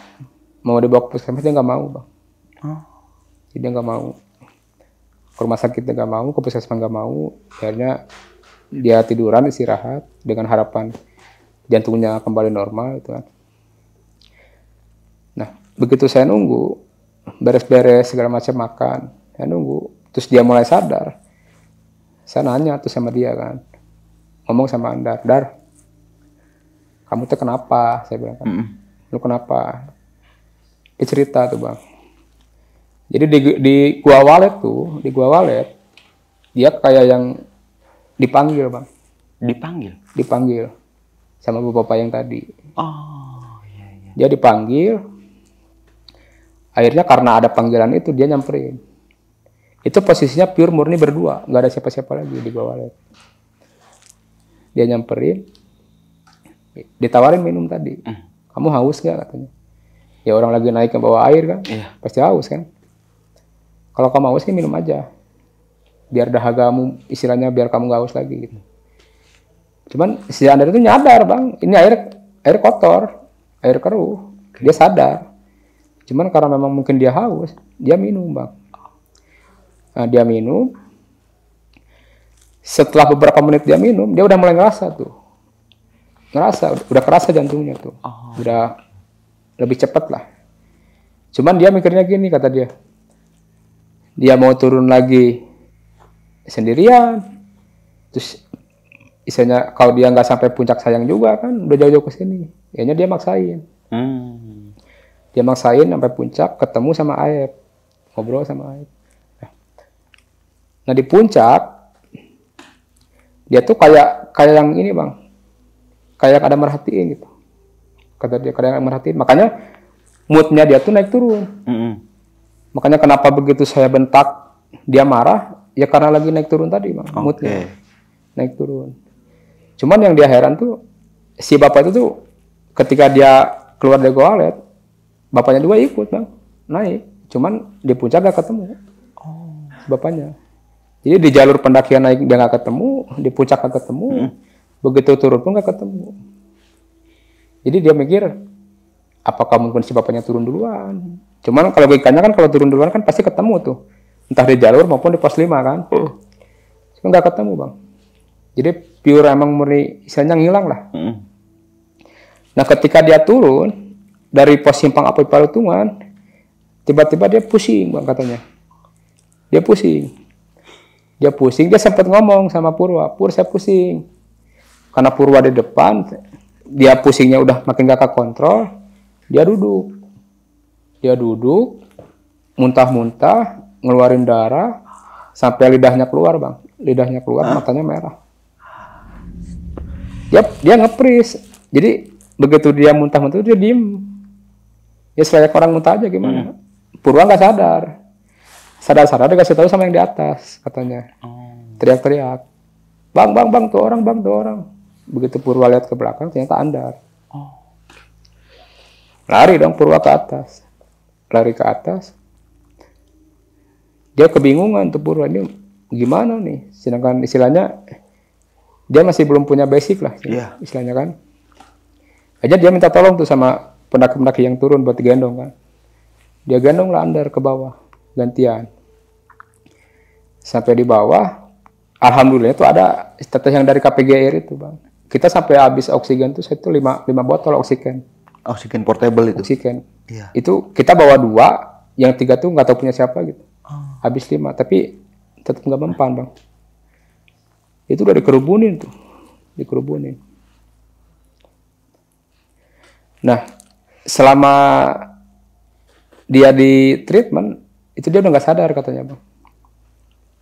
mau dibawa ke puskesmas dia nggak mau Bang. Jadi dia nggak mau. Ke rumah sakit dia nggak mau, ke puskesmas nggak mau. Akhirnya dia tiduran, istirahat dengan harapan jantungnya kembali normal gitu kan. Nah, begitu saya nunggu, beres-beres segala macam makan, saya nunggu, terus dia mulai sadar. Saya nanya tuh sama dia kan, ngomong sama Andar, Dar, kamu tuh kenapa? Saya bilang kan, lu kenapa? Dia cerita tuh Bang. Jadi di Gua Walet tuh, di Gua Walet, dia kayak yang dipanggil Bang. Dipanggil sama bapak yang tadi. Oh, iya. Dia dipanggil, akhirnya karena ada panggilan itu dia nyamperin. Itu posisinya pure murni berdua, nggak ada siapa-siapa lagi di Gua Walet. Dia nyamperin, ditawarin minum tadi. Kamu haus nggak katanya? Ya orang lagi naik ke bawah air kan, pasti haus kan. Kalau kamu haus nih minum aja, biar dahagamu istilahnya biar kamu nggak haus lagi gitu. Cuman si Andar itu nyadar Bang, ini air kotor, air keruh, dia sadar. Cuman karena memang mungkin dia haus, dia minum Bang. Nah, dia minum. Setelah beberapa menit dia minum, dia udah mulai ngerasa tuh. Udah kerasa jantungnya tuh. Udah lebih cepat lah. Cuman dia mikirnya gini, kata dia. Dia mau turun lagi sendirian. Terus istilahnya kalau dia nggak sampai puncak Sayang juga kan, udah jauh-jauh ke sini. Kayaknya dia maksain. Dia maksain sampai puncak, ketemu sama Aep. Ngobrol sama Aep. Nah di puncak, dia tuh kayak yang ini Bang. Kayak ada merhatiin gitu. Kata dia kayak merhatiin. Makanya moodnya dia tuh naik turun. Makanya kenapa begitu saya bentak dia marah, ya karena lagi naik turun tadi Bang. Moodnya naik turun. Cuman yang dia heran tuh, si bapak itu tuh ketika dia keluar dari Gua Walet, bapaknya juga ikut Bang, naik. Cuman di puncak gak ketemu bapaknya. Jadi di jalur pendakian naik dia gak ketemu, di puncak gak ketemu, begitu turun pun gak ketemu. Jadi dia mikir, apakah mungkin si bapaknya turun duluan? Cuman kalau logikanya kan kalau turun duluan kan pasti ketemu tuh, entah di jalur maupun di pos 5 kan. Cuman gak ketemu Bang. Jadi pure emang murni istilahnya ngilang lah. Nah ketika dia turun dari pos Simpang Apoy Palutungan, tiba-tiba dia pusing Bang katanya. Dia pusing, dia sempat ngomong sama Purwa, Pur saya pusing. Karena Purwa di depan, dia pusingnya udah makin gak kontrol, dia duduk, muntah-muntah, ngeluarin darah, sampai lidahnya keluar Bang. Lidahnya keluar, matanya merah. Dia ngepris. Jadi begitu dia muntah-muntah dia diem. Ya selayak orang muntah aja gimana. Purwa nggak sadar. Sadar dikasih tahu sama yang di atas katanya. Teriak-teriak. Bang, tuh orang. Begitu Purwa lihat ke belakang ternyata Andar. Lari dong Purwa ke atas. Dia kebingungan tuh Purwa ini gimana nih. Sedangkan istilahnya dia masih belum punya basic lah, istilahnya kan. Aja dia minta tolong tuh sama pendaki-pendaki yang turun buat digendong kan. Dia gendong lah Andar ke bawah, gantian. Sampai di bawah, alhamdulillah itu ada tetes yang dari KPGR itu Bang. Kita sampai habis oksigen tuh, itu 5 botol oksigen. Oksigen portable itu? Oksigen. Iya. Itu kita bawa 2, yang 3 tuh nggak tahu punya siapa gitu. habis 5, tapi tetap nggak mempan bang. Itu udah dikerubunin tuh, dikerubunin. Nah, selama dia di treatment, itu dia udah nggak sadar katanya bang.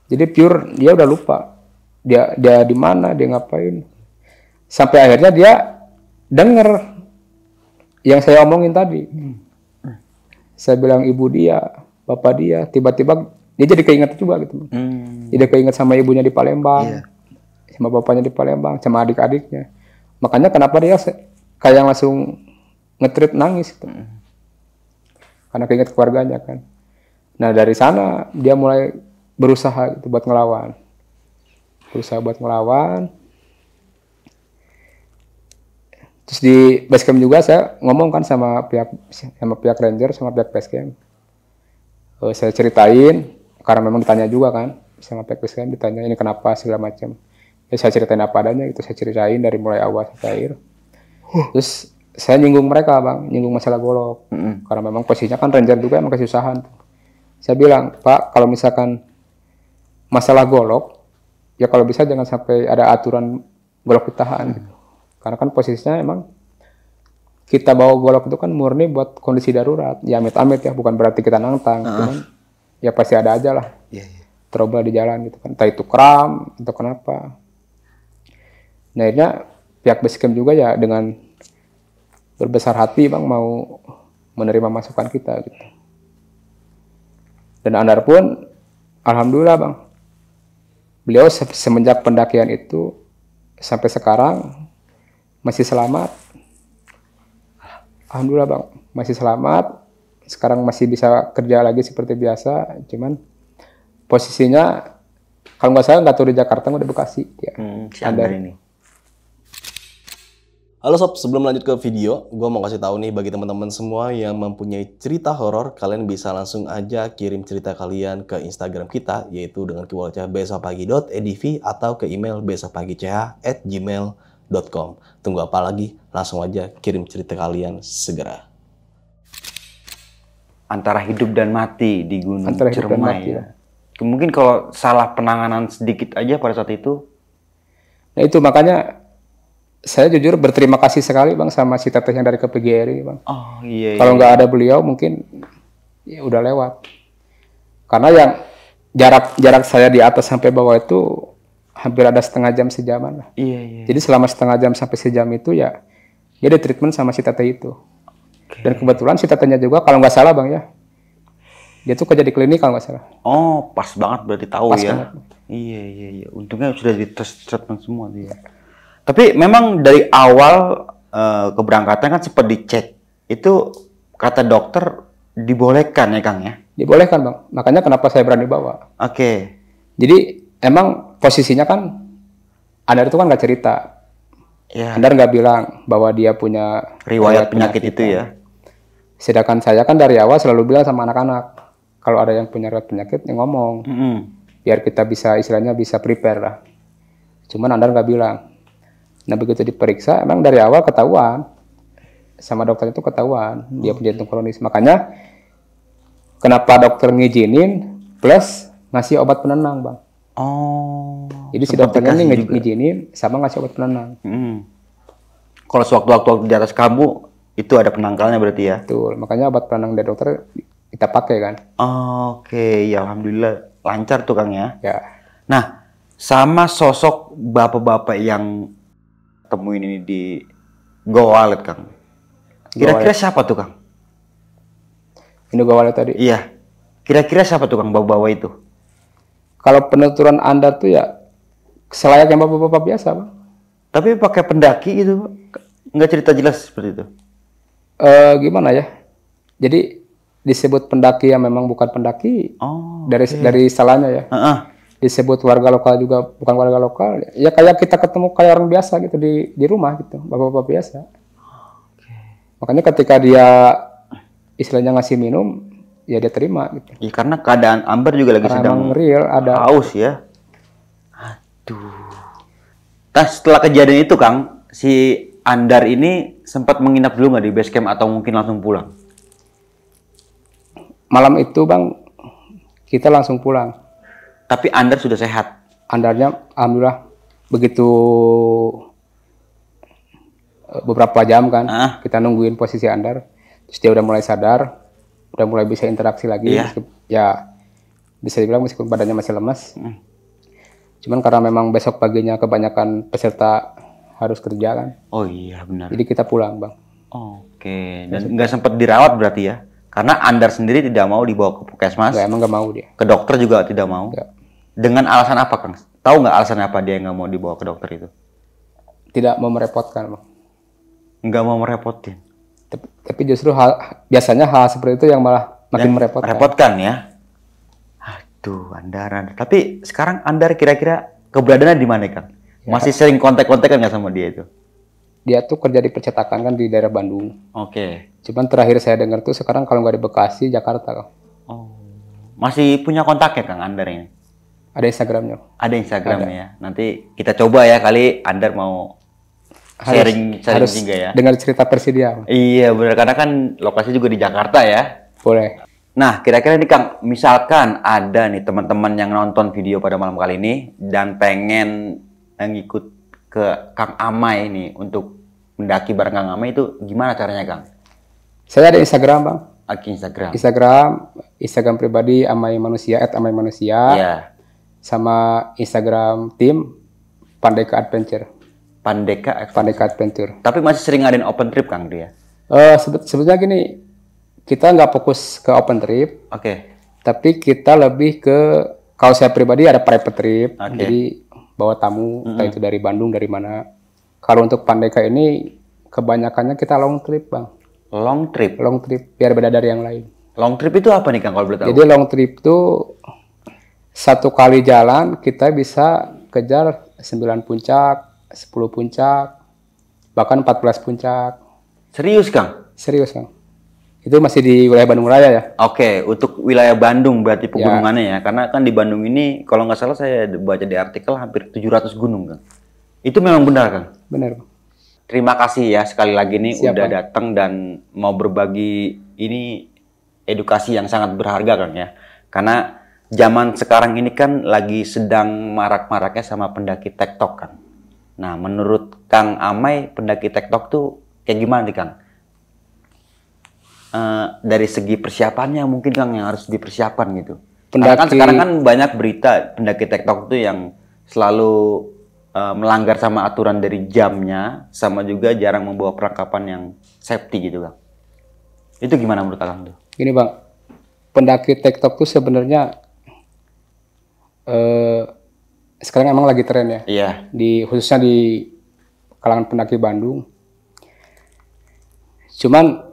Jadi pure dia udah lupa, dia di mana, dia ngapain. Sampai akhirnya dia denger yang saya omongin tadi. Saya bilang ibu dia, bapak dia, tiba-tiba dia jadi keinget juga gitu. Jadi keinget sama ibunya di Palembang, sama bapaknya di Palembang, sama adik-adiknya. Makanya kenapa dia kayak langsung nge-treat nangis gitu. Karena keinget keluarganya kan. Nah dari sana dia mulai berusaha gitu buat ngelawan. Berusaha buat ngelawan. Terus di basecamp juga saya ngomong kan sama pihak ranger, sama pihak basecamp. Saya ceritain, karena memang ditanya juga kan, sama pihak basecamp ditanya ini kenapa segala macam. Ya saya ceritain apa adanya gitu, saya ceritain dari mulai awal sampai akhir. Terus saya nyinggung mereka bang, nyinggung masalah golok. Karena memang posisinya kan ranger juga emang kesusahan. Saya bilang, Pak, kalau misalkan masalah golok, ya kalau bisa jangan sampai ada aturan golok ditahan gitu. Karena kan posisinya emang kita bawa golok itu kan murni buat kondisi darurat. Ya amit-amit ya, bukan berarti kita nantang. Cuman ya pasti ada aja lah. Trouble di jalan gitu kan. Entah itu kram, atau kenapa. Nah akhirnya pihak basecamp juga ya dengan berbesar hati bang mau menerima masukan kita gitu. Dan Andar pun alhamdulillah bang. Beliau semenjak pendakian itu sampai sekarang masih selamat. Alhamdulillah bang, masih selamat. Sekarang masih bisa kerja lagi seperti biasa. Cuman posisinya kalau nggak salah nggak tahu di Jakarta, nggak di Bekasi. Ya. Si Andar ini. Halo sob, sebelum lanjut ke video, gue mau kasih tahu nih bagi teman-teman semua yang mempunyai cerita horor, kalian bisa langsung aja kirim cerita kalian ke Instagram kita, yaitu dengan keywordnya besokpagi.edv atau ke email besokpagi.ch@gmail.com. Tunggu apa lagi? Langsung aja kirim cerita kalian segera. Antara hidup dan mati di Gunung Antara hidup dan Ciremai mati, ya. Mungkin kalau salah penanganan sedikit aja pada saat itu. Nah itu makanya saya jujur berterima kasih sekali bang sama si teteh yang dari KPGRI bang. Oh iya. Kalau nggak ada beliau mungkin ya udah lewat. Karena yang jarak saya di atas sampai bawah itu hampir ada setengah jam sejaman lah. Iya. Jadi selama setengah jam sampai sejam itu ya dia ada treatment sama si teteh itu. Dan kebetulan si tetehnya juga kalau nggak salah bang ya, dia tuh kerja di klinik kalau nggak salah. Oh pas banget berarti tahu Pas ya. banget. Iya. Untungnya sudah di treatment semua dia. Tapi memang dari awal keberangkatan kan sempat dicek. Itu kata dokter dibolehkan ya Kang ya? Dibolehkan bang. Makanya kenapa saya berani bawa. Oke. Jadi emang posisinya kan Andar itu kan nggak cerita. Ya. Andar nggak bilang bahwa dia punya Riwayat penyakit itu ya. Sedangkan saya kan dari awal selalu bilang sama anak-anak, kalau ada yang punya riwayat penyakit, ya ngomong. Biar kita bisa istilahnya bisa prepare lah. Cuman Andar nggak bilang. Nah begitu diperiksa, emang dari awal ketahuan. Sama dokter itu ketahuan, dia punya jantung kronis. Makanya kenapa dokter ngizinin plus ngasih obat penenang bang. Oh. Jadi si dokternya ini ngizinin sama ngasih obat penenang. Kalau sewaktu-waktu di atas kamu itu ada penangkalnya berarti ya? Betul, makanya obat penenang dari dokter kita pakai kan. Oke, ya alhamdulillah lancar tuh Kang ya. Ya. Nah, sama sosok bapak-bapak yang temuin ini di Goa Walet Kang. Kira-kira siapa tuh Kang? Ini Goa Walet tadi. Iya. Kira-kira siapa tuh Kang bawa-bawa itu? Kalau penuturan Anda tuh ya selayaknya bapak-bapak biasa bang. Tapi pakai pendaki gitu, nggak cerita jelas seperti itu. Gimana ya? Jadi disebut pendaki yang memang bukan pendaki. Oh. Dari salahnya ya. Disebut warga lokal juga bukan warga lokal. Ya kayak kita ketemu kayak orang biasa gitu di rumah gitu, bapak-bapak biasa. Makanya ketika dia istilahnya ngasih minum, ya dia terima gitu. Ya karena keadaan Amber juga lagi Karena sedang emang real ada. haus ya. Aduh. Nah setelah kejadian itu Kang, si Andar ini sempat menginap dulu nggak di base camp atau mungkin langsung pulang? Malam itu bang, kita langsung pulang. Tapi Andar sudah sehat. Andarnya alhamdulillah begitu beberapa jam kan, kita nungguin posisi Andar, terus dia udah mulai sadar, udah mulai bisa interaksi lagi. Ya bisa dibilang meskipun badannya masih lemas. Cuman karena memang besok paginya kebanyakan peserta harus kerja kan. Oh iya benar. Jadi kita pulang, Bang. Oke, dan nggak sempat dirawat berarti ya? Karena Andar sendiri tidak mau dibawa ke puskesmas. Emang nggak mau dia. Ke dokter juga tidak mau. Nggak. Dengan alasan apa, Kang? Tahu nggak alasan apa dia nggak mau dibawa ke dokter itu? Tidak mau merepotkan, Bang. Nggak mau merepotin. Tapi justru biasanya hal seperti itu yang malah makin merepotkan. Merepotkan ya. Aduh, Andar. Tapi sekarang Andar kira-kira keberadaannya di mana, Kang? Ya. Masih sering kontak-kontakan nggak sama dia itu? Dia tuh kerja di percetakan kan di daerah Bandung. Oke. Cuman terakhir saya dengar tuh sekarang kalau nggak di Bekasi, Jakarta, Kang. Oh. Masih punya kontak ya, Kang Andar ini? Ada Instagramnya. Ada Instagramnya ya. Nanti kita coba ya kali Andar mau sharing juga ya. Dengar cerita versi dia. Iya benar, karena kan lokasi juga di Jakarta ya. Boleh. Nah, kira-kira nih Kang, misalkan ada nih teman-teman yang nonton video pada malam kali ini dan pengen ngikut ke Kang Amai nih untuk mendaki bareng Kang Amai, itu gimana caranya, Kang? Saya ada Instagram, Bang. Instagram pribadi Amai Manusia @amaimanusia. Iya. Sama Instagram tim Pandeka Adventure. Pandeka Adventure. Tapi masih sering ngadain open trip, Kang, dia? Sebetulnya gini, kita nggak fokus ke open trip. Oke. Tapi kita lebih ke, kalau saya pribadi ada private trip. Jadi bawa tamu, entah itu dari Bandung, dari mana. Kalau untuk Pandeka ini, kebanyakannya kita long trip, Bang. Long trip? Long trip, biar beda dari yang lain. Long trip itu apa nih, Kang, kalau boleh tahu? Jadi long trip itu, satu kali jalan kita bisa kejar 9 puncak, 10 puncak, bahkan 14 puncak. Serius, Kang? Serius, Kang. Itu masih di wilayah Bandung Raya ya? Oke, untuk wilayah Bandung berarti pegunungannya ya. Karena kan di Bandung ini, kalau nggak salah saya baca di artikel hampir 700 gunung, Kang. Itu memang benar, Kang? Benar. Terima kasih ya sekali lagi nih. Siap, udah Bang. datang dan mau berbagi ini edukasi yang sangat berharga, Kang ya. Karena zaman sekarang ini kan lagi sedang marak-maraknya sama pendaki TikTok, Kang. Nah, menurut Kang Amai, pendaki TikTok tuh kayak gimana nih, Kang? Dari segi persiapannya mungkin, Kang, yang harus dipersiapkan gitu. Karena kan sekarang kan banyak berita pendaki TikTok tuh yang selalu melanggar sama aturan dari jamnya, sama juga jarang membawa perlengkapan yang safety gitu, Kang. Itu gimana menurut Kang tuh? Gini, Bang, pendaki TikTok tuh sebenarnya sekarang emang lagi tren ya. Iya. Khususnya di kalangan pendaki Bandung. Cuman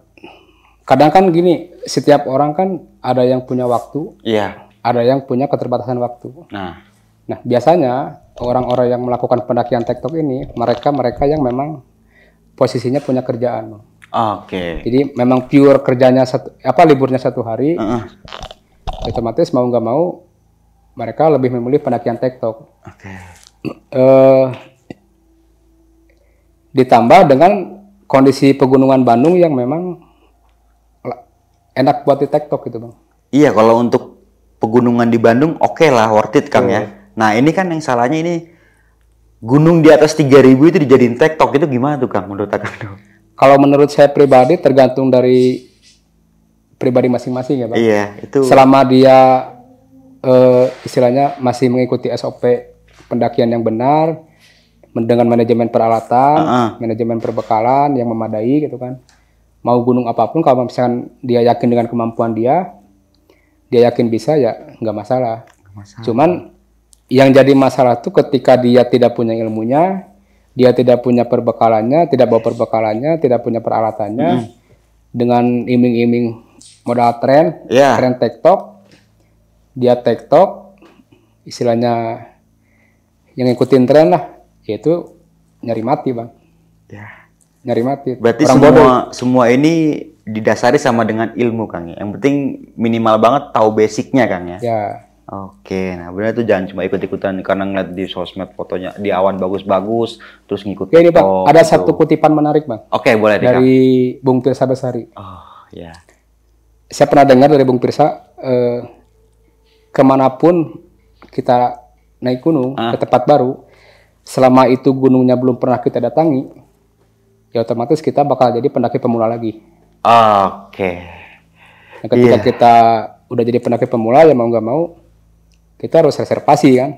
kadang kan gini, setiap orang kan ada yang punya waktu, Iya. ada yang punya keterbatasan waktu. Nah, biasanya orang-orang yang melakukan pendakian TikTok ini, mereka yang memang posisinya punya kerjaan. oke. Jadi memang pure kerjanya liburnya 1 hari, otomatis mau nggak mau mereka lebih memilih pendakian TikTok. Oke. Ditambah dengan kondisi pegunungan Bandung yang memang enak buat di TikTok gitu, Bang. Iya, kalau untuk pegunungan di Bandung oke lah, worth it, Kang ya. Nah, ini kan yang salahnya ini gunung di atas 3000 itu dijadiin TikTok, itu gimana tuh, Kang, menurut Kang? Kalau menurut saya pribadi tergantung dari pribadi masing-masing ya, Bang. Iya, itu. Selama dia istilahnya masih mengikuti SOP pendakian yang benar, dengan manajemen peralatan, manajemen perbekalan yang memadai gitu kan. Mau gunung apapun, kalau misalkan dia yakin dengan kemampuan dia yakin bisa, ya nggak masalah. Cuman yang jadi masalah tuh ketika dia tidak punya ilmunya, dia tidak punya perbekalannya, tidak bawa perbekalannya, tidak punya peralatannya, dengan iming-iming modal tren TikTok, dia TikTok, istilahnya yang ngikutin tren lah, yaitu nyari mati, Bang. Ya. Nyari mati. Berarti semua ini didasari sama dengan ilmu, Kang ya. Yang penting minimal banget tahu basicnya, Kang ya. Ya. Oke, nah benar tuh, jangan cuma ikut-ikutan karena ngeliat di sosmed fotonya di awan bagus-bagus terus ngikut. Oke, ini Bang, ada satu kutipan menarik, Bang. Oke, boleh deh, Kang. Dari Bung Pirsa Besari. Oh, ya. Saya pernah dengar dari Bung Pirsa, kemanapun kita naik gunung ke tempat baru, selama itu gunungnya belum pernah kita datangi, ya otomatis kita bakal jadi pendaki pemula lagi. Oke. Nah, ketika kita udah jadi pendaki pemula, ya mau nggak mau kita harus reservasi kan,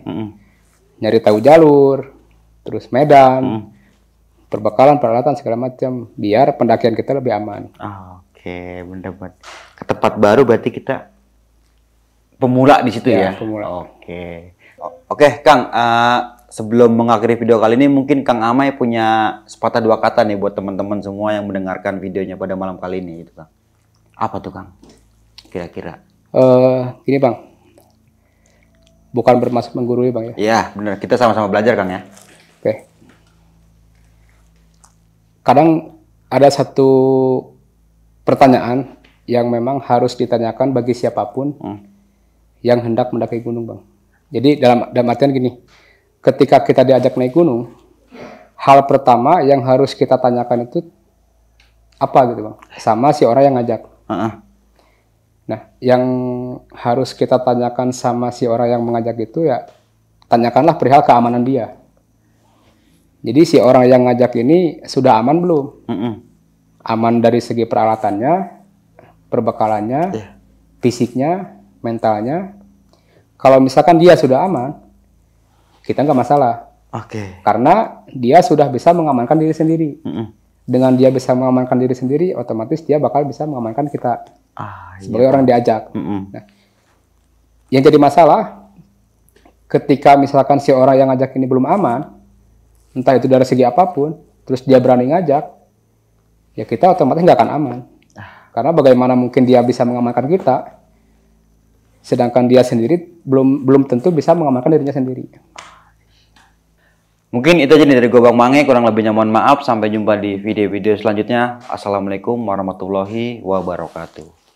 nyari tahu jalur, terus medan, perbekalan, peralatan segala macam, biar pendakian kita lebih aman. Oke, benar-benar. Ke tempat baru berarti kita pemula di situ ya. Pemula. Oke, Kang. Sebelum mengakhiri video kali ini, mungkin Kang Amai punya sepatah dua kata nih buat teman-teman semua yang mendengarkan videonya pada malam kali ini, gitu, Kang. Apa tuh, Kang? Kira-kira? Gini Bang, bukan bermaksud menggurui Bang ya. Iya, benar. Kita sama-sama belajar, Kang ya. Oke. Kadang ada satu pertanyaan yang memang harus ditanyakan bagi siapapun yang hendak mendaki gunung, Bang. Jadi dalam artian gini, ketika kita diajak naik gunung, hal pertama yang harus kita tanyakan itu apa gitu, Bang? Sama si orang yang ngajak. Nah, yang harus kita tanyakan sama si orang yang mengajak itu ya, tanyakanlah perihal keamanan dia. Jadi si orang yang ngajak ini sudah aman belum? Aman dari segi peralatannya, perbekalannya, fisiknya, mentalnya. Kalau misalkan dia sudah aman, kita nggak masalah. Karena dia sudah bisa mengamankan diri sendiri. Dengan dia bisa mengamankan diri sendiri, otomatis dia bakal bisa mengamankan kita sebagai orang diajak. Nah, yang jadi masalah, ketika misalkan si orang yang ngajak ini belum aman, entah itu dari segi apapun, terus dia berani ngajak, ya kita otomatis nggak akan aman. Karena bagaimana mungkin dia bisa mengamankan kita, sedangkan dia sendiri belum tentu bisa mengamankan dirinya sendiri. Mungkin itu aja nih dari gue Bang Mange, kurang lebihnya mohon maaf. Sampai jumpa di video-video selanjutnya. Assalamualaikum warahmatullahi wabarakatuh.